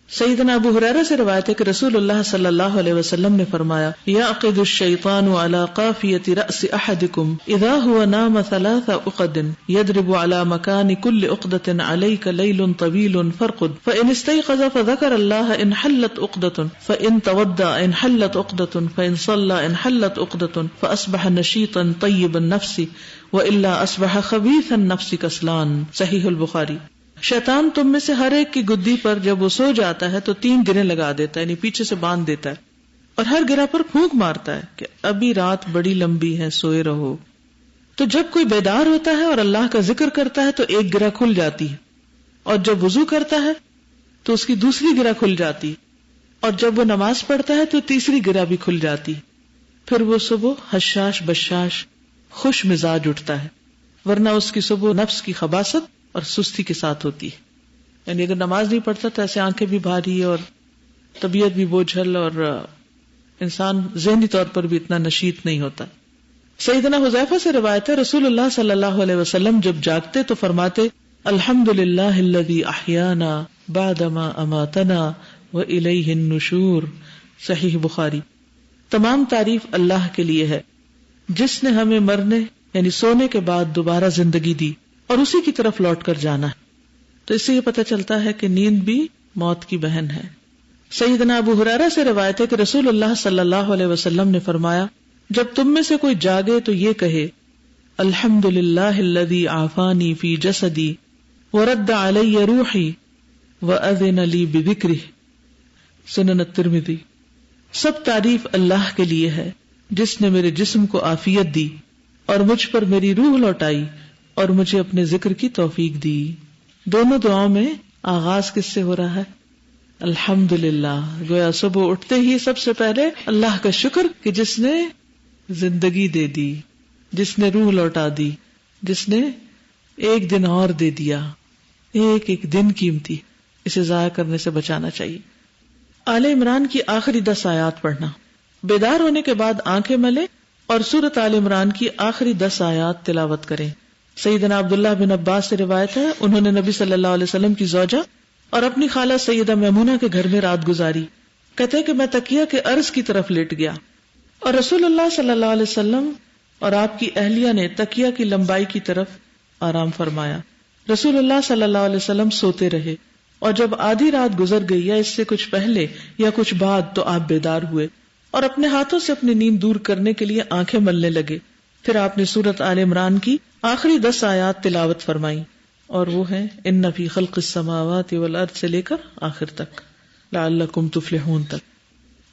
سیدنا ابو ہریرہ سے روایت ہے کہ رسول اللہ صلی اللہ علیہ وسلم نے فرمایا یعقد الشیطان علی قافیۃ رأس احدکم اذا هو نام 3 عقد یضرب علی مکان کل عقدۃ علیک لیل طویل فارقد فإن استيقظ فذكر الله انحلت عقدۃ فإن تودع انحلت عقدۃ فإن صلى انحلت عقدۃ فأصبح نشيطا طيب النفس وإلا أصبح خبيث النفس كسلان. صحیح البخاری. شیطان تم میں سے ہر ایک کی گدی پر جب وہ سو جاتا ہے تو 3 گریں لگا دیتا ہے، یعنی پیچھے سے باندھ دیتا ہے، اور ہر گرہ پر پھونک مارتا ہے کہ ابھی رات بڑی لمبی ہے، سوئے رہو. تو جب کوئی بیدار ہوتا ہے اور اللہ کا ذکر کرتا ہے تو ایک گرہ کھل جاتی ہے، اور جب وضو کرتا ہے تو اس کی دوسری گرہ کھل جاتی، اور جب وہ نماز پڑھتا ہے تو تیسری گرہ بھی کھل جاتی. پھر وہ صبح حشاش بشاش خوش مزاج اٹھتا ہے، ورنہ اس کی صبح نفس کی خباثت اور سستی کے ساتھ ہوتی ہے. یعنی اگر نماز نہیں پڑھتا تو ایسے آنکھیں بھی بھاری اور طبیعت بھی بوجھل، اور انسان ذہنی طور پر بھی اتنا نشیط نہیں ہوتا. سیدنا حذیفہ سے روایت ہے رسول اللہ صلی اللہ علیہ وسلم جب جاگتے تو فرماتے الحمدللہ الذی احیانا بعدما اماتنا والیہ النشور. صحیح بخاری. تمام تعریف اللہ کے لیے ہے جس نے ہمیں مرنے یعنی سونے کے بعد دوبارہ زندگی دی اور اسی کی طرف لوٹ کر جانا ہے. تو اس سے یہ پتہ چلتا ہے کہ نیند بھی موت کی بہن ہے. سیدنا ابو ہریرہ سے روایت ہے کہ رسول اللہ صلی اللہ علیہ وسلم نے فرمایا جب تم میں سے کوئی جاگے تو یہ کہے الحمدللہ الذی عافانی فی جسدی ورد علی روحی واذن لی بذکرہ. سنن الترمذی. سب تعریف اللہ کے لیے ہے جس نے میرے جسم کو عافیت دی اور مجھ پر میری روح لوٹائی اور مجھے اپنے ذکر کی توفیق دی. دونوں دعاؤں میں آغاز کس سے ہو رہا ہے؟ الحمدللہ. گویا صبح اٹھتے ہی سب سے پہلے اللہ کا شکر کہ جس نے زندگی دے دی، جس نے روح لوٹا دی، جس نے ایک دن اور دے دیا. ایک ایک دن قیمتی، اسے ضائع کرنے سے بچانا چاہیے. آل عمران کی آخری 10 آیات پڑھنا. بیدار ہونے کے بعد آنکھیں ملے اور سورۃ آل عمران کی آخری 10 آیات تلاوت کریں. سیدنا عبداللہ بن عباس سے روایت ہے انہوں نے نبی صلی اللہ علیہ وسلم کی زوجہ اور اپنی خالہ سیدہ میمونہ کے گھر میں رات گزاری. کہتے ہیں کہ میں تکیہ کے عرض کی طرف لیٹ گیا اور رسول اللہ صلی اللہ علیہ وسلم اور آپ کی اہلیہ نے تکیہ کی لمبائی کی طرف آرام فرمایا. رسول اللہ صلی اللہ علیہ وسلم سوتے رہے اور جب آدھی رات گزر گئی یا اس سے کچھ پہلے یا کچھ بعد تو آپ بیدار ہوئے اور اپنے ہاتھوں سے اپنی نیند دور کرنے کے لیے آنکھیں ملنے لگے. پھر آپ نے سورۃ آل عمران کی آخری 10 آیات تلاوت فرمائی اور وہ ہیں ان فی خلق السماوات والارض سے لے کر آخر تک لعلکم تفلحون تک.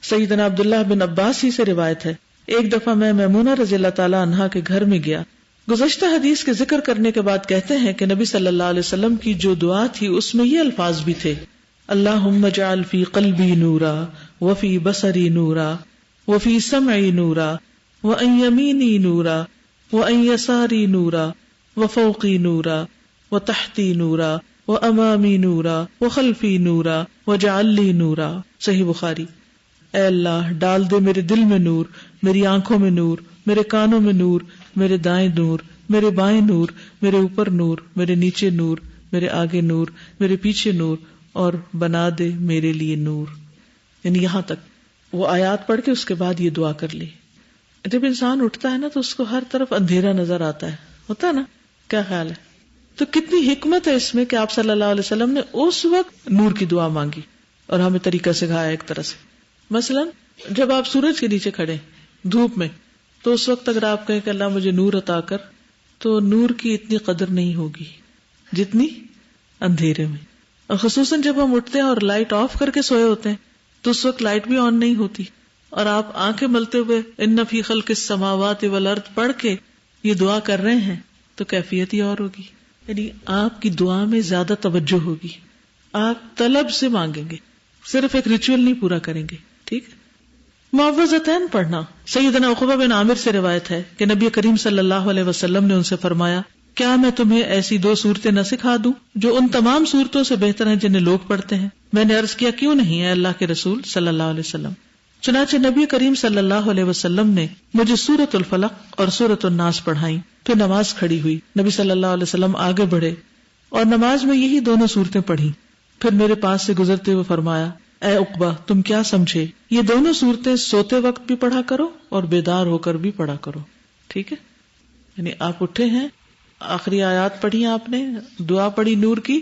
سیدنا عبداللہ بن عباس ہی سے روایت ہے ایک دفعہ میں میمونہ رضی اللہ تعالی عنہا کے گھر میں گیا. گزشتہ حدیث کے ذکر کرنے کے بعد کہتے ہیں کہ نبی صلی اللہ علیہ وسلم کی جو دعا تھی اس میں یہ الفاظ بھی تھے اللہم اجعل فی قلبی نورا وفی بصری نورا وفی سمعی نورا وعن یمینی نورا وعن یساری نورا وفوقی نورا وتحتی نورا وامامی نورا وخلفی نورا وجعل لی نورا. صحیح بخاری. اے اللہ ڈال دے میرے دل میں نور، میری آنکھوں میں نور، میرے کانوں میں نور، میرے دائیں نور، میرے بائیں نور، میرے اوپر نور، میرے نیچے نور، میرے آگے نور، میرے پیچھے نور، اور بنا دے میرے لیے نور. یعنی یہاں تک وہ آیات پڑھ کے اس کے بعد یہ دعا کر لی. جب انسان اٹھتا ہے نا تو اس کو ہر طرف اندھیرا نظر آتا ہے، ہوتا ہے نا؟ کیا خیال ہے؟ تو کتنی حکمت ہے اس میں کہ آپ صلی اللہ علیہ وسلم نے اس وقت نور کی دعا مانگی اور ہمیں طریقہ سکھایا ایک طرح سے. مثلا جب آپ سورج کے نیچے کھڑے دھوپ میں تو اس وقت اگر آپ کہیں کہ اللہ مجھے نور عطا کر، تو نور کی اتنی قدر نہیں ہوگی جتنی اندھیرے میں. اور خصوصاً جب ہم اٹھتے ہیں اور لائٹ آف کر کے سوئے ہوتے ہیں تو اس وقت لائٹ بھی آن نہیں ہوتی اور آپ آنکھیں ملتے ہوئے ان فی خلق السماوات والارض پڑھ کے یہ دعا کر رہے ہیں تو کیفیت ہی اور ہوگی. یعنی آپ کی دعا میں زیادہ توجہ ہوگی، آپ طلب سے مانگیں گے، صرف ایک ریچول نہیں پورا کریں گے. ٹھیک. معوذتین پڑھنا. سیدنا عقبہ بن عامر سے روایت ہے کہ نبی کریم صلی اللہ علیہ وسلم نے ان سے فرمایا کیا میں تمہیں ایسی 2 صورتیں نہ سکھا دوں جو ان تمام صورتوں سے بہتر ہیں جنہیں لوگ پڑھتے ہیں؟ میں نے عرض کیا کیوں نہیں ہے اللہ کے رسول صلی اللہ علیہ وسلم. چنانچہ نبی کریم صلی اللہ علیہ وسلم نے مجھے سورۃ الفلق اور سورۃ الناس پڑھائیں. پھر نماز کھڑی ہوئی، نبی صلی اللہ علیہ وسلم آگے بڑھے اور نماز میں یہی دونوں صورتیں پڑھی. پھر میرے پاس سے گزرتے ہوئے فرمایا اے عقبہ تم کیا سمجھے، یہ دونوں صورتیں سوتے وقت بھی پڑھا کرو اور بیدار ہو کر بھی پڑھا کرو. ٹھیک ہے، یعنی آپ اٹھے ہیں، آخری آیات پڑھی آپ نے، دعا پڑھی نور کی،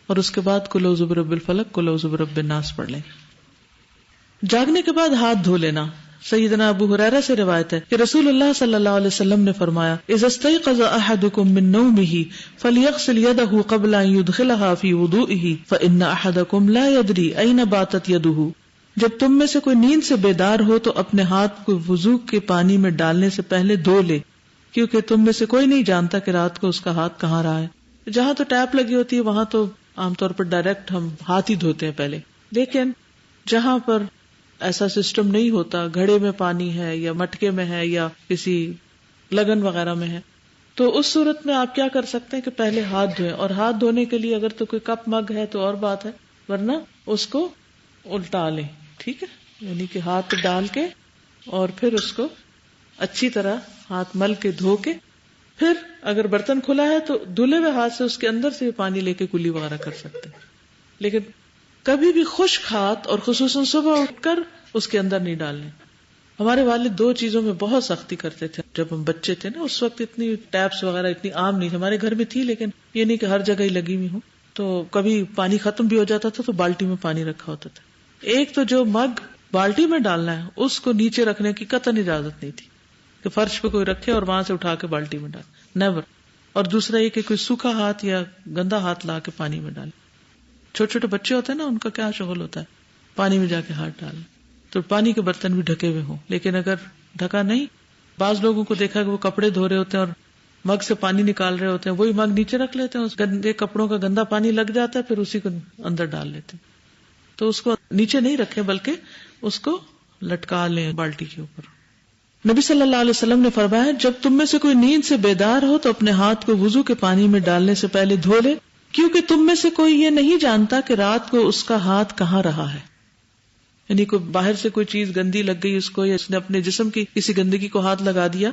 اور اس کے بعد قل اعوذ برب الفلق قل اعوذ برب الناس پڑھ لیں. جاگنے کے بعد ہاتھ دھو لینا. سیدنا ابو ہریرہ سے روایت ہے کہ رسول اللہ صلی اللہ علیہ وسلم نے فرمایا اذا استيقظ احدكم من نومه فليغسل يده قبل ان يدخلها في وضوئه فان احدكم لا يدري اين باتت يده. جب تم میں سے کوئی نیند سے بیدار ہو تو اپنے ہاتھ کو وضو کے پانی میں ڈالنے سے پہلے دھو لے، کیونکہ تم میں سے کوئی نہیں جانتا کہ رات کو اس کا ہاتھ کہاں رہا ہے. جہاں تو ٹیپ لگی ہوتی ہے وہاں تو عام طور پر ڈائریکٹ ہم ہاتھ ہی دھوتے ہیں پہلے، لیکن جہاں پر ایسا سسٹم نہیں ہوتا، گھڑے میں پانی ہے یا مٹکے میں ہے یا کسی لگن وغیرہ میں ہے، تو اس صورت میں آپ کیا کر سکتے ہیں کہ پہلے ہاتھ دھوئیں. اور ہاتھ دھونے کے لیے اگر تو کوئی کپ مگ ہے تو اور بات ہے، ورنہ اس کو الٹا لیں. ٹھیک ہے، یعنی کہ ہاتھ ڈال کے اور پھر اس کو اچھی طرح ہاتھ مل کے دھو کے، پھر اگر برتن کھلا ہے تو دھلے ہوئے ہاتھ سے اس کے اندر سے پانی لے کے کلی وغیرہ کر سکتے ہیں. لیکن کبھی بھی خشک ہاتھ اور خصوصاً صبح اٹھ کر اس کے اندر نہیں ڈالنے. ہمارے والد دو چیزوں میں بہت سختی کرتے تھے جب ہم بچے تھے نا. اس وقت اتنی ٹیپس وغیرہ اتنی عام نہیں، ہمارے گھر میں تھی لیکن یہ نہیں کہ ہر جگہ ہی لگی ہوئی ہوں. تو کبھی پانی ختم بھی ہو جاتا تھا تو بالٹی میں پانی رکھا ہوتا تھا. ایک تو جو مگ بالٹی میں ڈالنا ہے اس کو نیچے رکھنے کی قطعاً اجازت نہیں تھی کہ فرش پہ کوئی رکھے اور وہاں سے اٹھا کے بالٹی میں ڈال، نیور. اور دوسرا یہ کہ کوئی سوکھا ہاتھ یا گندا ہاتھ لا کے پانی میں ڈالے. چھوٹے چھوٹے بچے ہوتے ہیں نا، ان کا کیا شغل ہوتا ہے پانی میں جا کے ہاتھ ڈالنا. تو پانی کے برتن بھی ڈھکے ہوئے ہوں، لیکن اگر ڈھکا نہیں، بعض لوگوں کو دیکھا کہ وہ کپڑے دھو رہے ہوتے ہیں اور مگ سے پانی نکال رہے ہوتے ہیں، وہی مگ نیچے رکھ لیتے ہیں، اس گندے کپڑوں کا گندا پانی لگ جاتا ہے، پھر اسی کو اندر ڈال لیتے ہیں. تو اس کو نیچے نہیں رکھے بلکہ اس کو لٹکا لیں بالٹی کے اوپر. نبی صلی اللہ علیہ وسلم نے فرمایا جب تم میں سے کوئی نیند سے بیدار ہو تو اپنے ہاتھ کو وضو کے پانی میں ڈالنے سے پہلے دھو لے، کیونکہ تم میں سے کوئی یہ نہیں جانتا کہ رات کو اس کا ہاتھ کہاں رہا ہے. یعنی کوئی باہر سے کوئی چیز گندی لگ گئی اس کو، یا اس نے اپنے جسم کی کسی گندگی کو ہاتھ لگا دیا.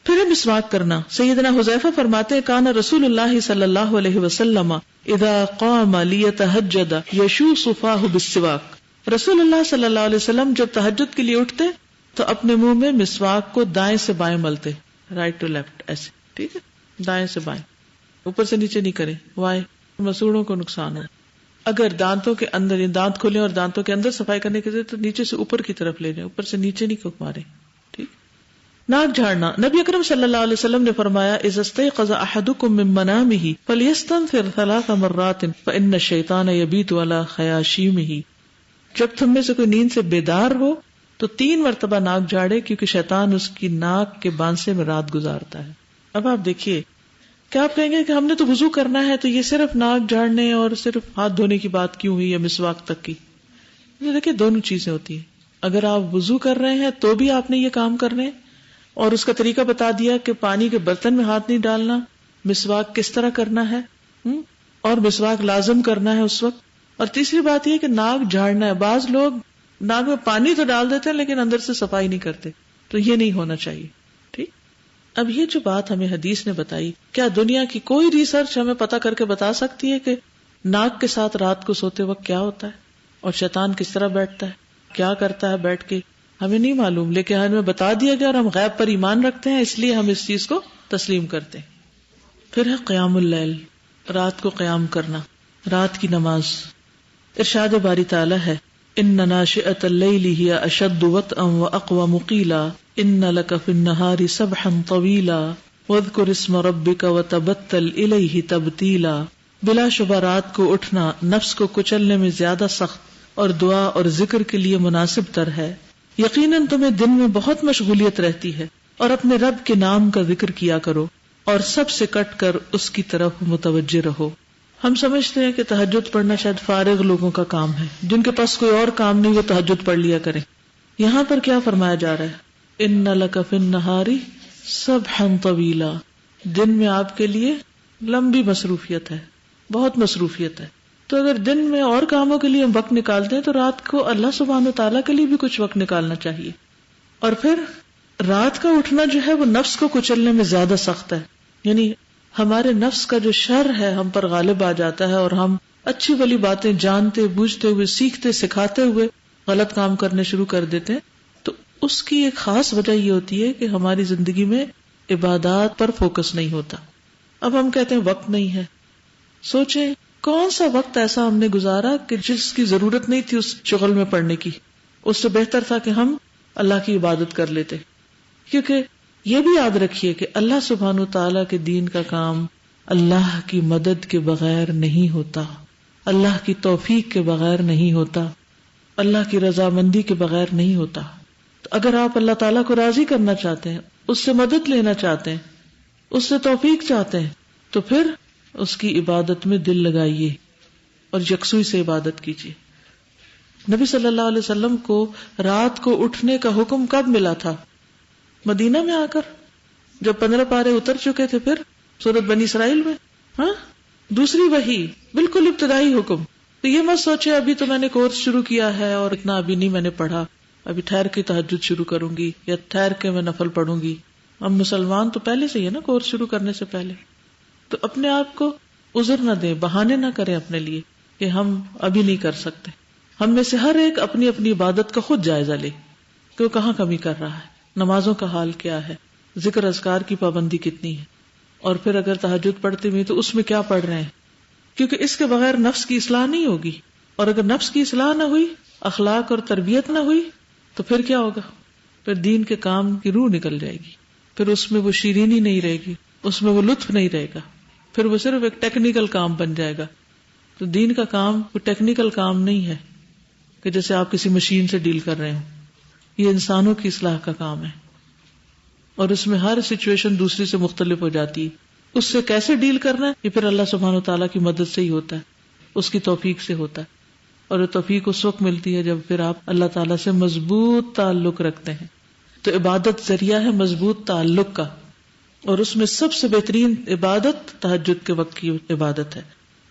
پھر مسواک کرنا. سیدنا حذیفہ فرماتے ہیں کان رسول اللہ صلی اللہ علیہ وسلم اذا قام لیتہجد یشوص فاہ بالسواک. رسول اللہ صلی اللہ علیہ وسلم جب تہجد کے لیے اٹھتے تو اپنے منہ میں مسواک کو دائیں سے بائیں ملتے، رائٹ ٹو لیفٹ ایسے. ٹھیک ہے، دائیں سے بائیں، اوپر سے نیچے نہیں کریں، وائے مسوڑوں کو نقصان ہو. اگر دانتوں کے اندر دانت کھولیں اور دانتوں کے اندر صفائی کرنے کے لیے تو نیچے سے اوپر کی طرف لے جائیں، اوپر سے نیچے نہیں مارے. ٹھیک. ناک جھاڑنا. نبی اکرم صلی اللہ علیہ وسلم نے فرمایا اذا استيقظ احدكم من منامه فليستنثر 3 مرات فان الشيطان يبيت على خياشيمه. جب تم میں سے کوئی نیند سے بیدار ہو تو 3 مرتبہ ناک جھاڑے، کیونکہ شیطان اس کی ناک کے بانسے میں رات گزارتا ہے. اب آپ دیکھیے، کیا آپ کہیں گے کہ ہم نے تو وضو کرنا ہے تو یہ صرف ناک جھاڑنے اور صرف ہاتھ دھونے کی بات کیوں ہوئی یا مسواک تک کی؟ دیکھیے دونوں چیزیں ہوتی ہیں. اگر آپ وضو کر رہے ہیں تو بھی آپ نے یہ کام کرنے، اور اس کا طریقہ بتا دیا کہ پانی کے برتن میں ہاتھ نہیں ڈالنا، مسواک کس طرح کرنا ہے، اور مسواک لازم کرنا ہے اس وقت. اور تیسری بات یہ کہ ناک جھاڑنا ہے. بعض لوگ ناک میں پانی تو ڈال دیتے ہیں لیکن اندر سے صفائی نہیں کرتے، تو یہ نہیں ہونا چاہیے. ٹھیک. اب یہ جو بات ہمیں حدیث نے بتائی، کیا دنیا کی کوئی ریسرچ ہمیں پتا کر کے بتا سکتی ہے کہ ناک کے ساتھ رات کو سوتے وقت کیا ہوتا ہے اور شیطان کس طرح بیٹھتا ہے، کیا کرتا ہے بیٹھ کے؟ ہمیں نہیں معلوم، لیکن ہمیں بتا دیا گیا اور ہم غیب پر ایمان رکھتے ہیں، اس لیے ہم اس چیز کو تسلیم کرتے ہیں. پھر ہے قیام اللیل، رات کو قیام کرنا، رات کی نماز. ارشاد باری تعالی ہے ان ناشئۃ اللیل ہی اشد وطئا واقوم قیلا ان لک فی النہار سبحا طویلا واذکر اسم ربک وتبتل الیہ تبتیلا. بلا شبہ رات کو اٹھنا نفس کو کچلنے میں زیادہ سخت اور دعا اور ذکر کے لیے مناسب تر ہے. یقیناً تمہیں دن میں بہت مشغولیت رہتی ہے، اور اپنے رب کے نام کا ذکر کیا کرو اور سب سے کٹ کر اس کی طرف متوجہ رہو. ہم سمجھتے ہیں کہ تہجد پڑھنا شاید فارغ لوگوں کا کام ہے، جن کے پاس کوئی اور کام نہیں وہ تہجد پڑھ لیا کریں. یہاں پر کیا فرمایا جا رہا ہے؟ ان لک فی النہار سبحا طویلا. دن میں آپ کے لیے لمبی مصروفیت ہے، بہت مصروفیت ہے. تو اگر دن میں اور کاموں کے لیے ہم وقت نکالتے ہیں تو رات کو اللہ سبحانہ وتعالیٰ کے لیے بھی کچھ وقت نکالنا چاہیے. اور پھر رات کا اٹھنا جو ہے وہ نفس کو کچلنے میں زیادہ سخت ہے. یعنی ہمارے نفس کا جو شر ہے ہم پر غالب آ جاتا ہے اور ہم اچھی والی باتیں جانتے بوجھتے ہوئے سیکھتے سکھاتے ہوئے غلط کام کرنے شروع کر دیتے ہیں، تو اس کی ایک خاص وجہ یہ ہوتی ہے کہ ہماری زندگی میں عبادات پر فوکس نہیں ہوتا. اب ہم کہتے ہیں وقت نہیں ہے. سوچیں کون سا وقت ایسا ہم نے گزارا کہ جس کی ضرورت نہیں تھی اس شغل میں پڑنے کی، اس سے بہتر تھا کہ ہم اللہ کی عبادت کر لیتے. کیونکہ یہ بھی یاد رکھیے کہ اللہ سبحانہ وتعالی کے دین کا کام اللہ کی مدد کے بغیر نہیں ہوتا، اللہ کی توفیق کے بغیر نہیں ہوتا، اللہ کی رضامندی کے بغیر نہیں ہوتا. تو اگر آپ اللہ تعالیٰ کو راضی کرنا چاہتے ہیں، اس سے مدد لینا چاہتے ہیں، اس سے توفیق چاہتے ہیں، تو پھر اس کی عبادت میں دل لگائیے اور یکسوئی سے عبادت کیجیے. نبی صلی اللہ علیہ وسلم کو رات کو اٹھنے کا حکم کب ملا تھا؟ مدینہ میں آ کر، جب 15 پارے اتر چکے تھے، پھر سورۃ بنی اسرائیل میں. دوسری وحی، بالکل ابتدائی حکم. تو یہ مت سوچے ابھی تو میں نے کورس شروع کیا ہے اور اتنا ابھی نہیں میں نے پڑھا، ابھی ٹھہر کے تہجد شروع کروں گی یا ٹھہر کے میں نفل پڑھوں گی. ہم مسلمان تو پہلے سے ہی ہے نا، کورس شروع کرنے سے پہلے. تو اپنے آپ کو عذر نہ دیں، بہانے نہ کریں اپنے لیے کہ ہم ابھی نہیں کر سکتے. ہم میں سے ہر ایک اپنی اپنی عبادت کا خود جائزہ لے کہ وہ کہاں کمی کر رہا ہے، نمازوں کا حال کیا ہے، ذکر اذکار کی پابندی کتنی ہے، اور پھر اگر تہجد پڑھتے ہوئے تو اس میں کیا پڑھ رہے ہیں. کیونکہ اس کے بغیر نفس کی اصلاح نہیں ہوگی، اور اگر نفس کی اصلاح نہ ہوئی، اخلاق اور تربیت نہ ہوئی، تو پھر کیا ہوگا؟ پھر دین کے کام کی روح نکل جائے گی، پھر اس میں وہ شیرینی نہیں رہے گی، اس میں وہ لطف نہیں رہے گا، پھر وہ صرف ایک ٹیکنیکل کام بن جائے گا. تو دین کا کام کوئی ٹیکنیکل کام نہیں ہے کہ جیسے آپ کسی مشین سے ڈیل کر رہے ہوں. یہ انسانوں کی اصلاح کا کام ہے، اور اس میں ہر سچویشن دوسری سے مختلف ہو جاتی ہے. اس سے کیسے ڈیل کرنا ہے، یہ پھر اللہ سبحانہ وتعالیٰ کی مدد سے ہی ہوتا ہے، اس کی توفیق سے ہوتا ہے. اور وہ توفیق اس وقت ملتی ہے جب پھر آپ اللہ تعالیٰ سے مضبوط تعلق رکھتے ہیں. تو عبادت ذریعہ ہے مضبوط تعلق کا، اور اس میں سب سے بہترین عبادت تہجد کے وقت کی عبادت ہے.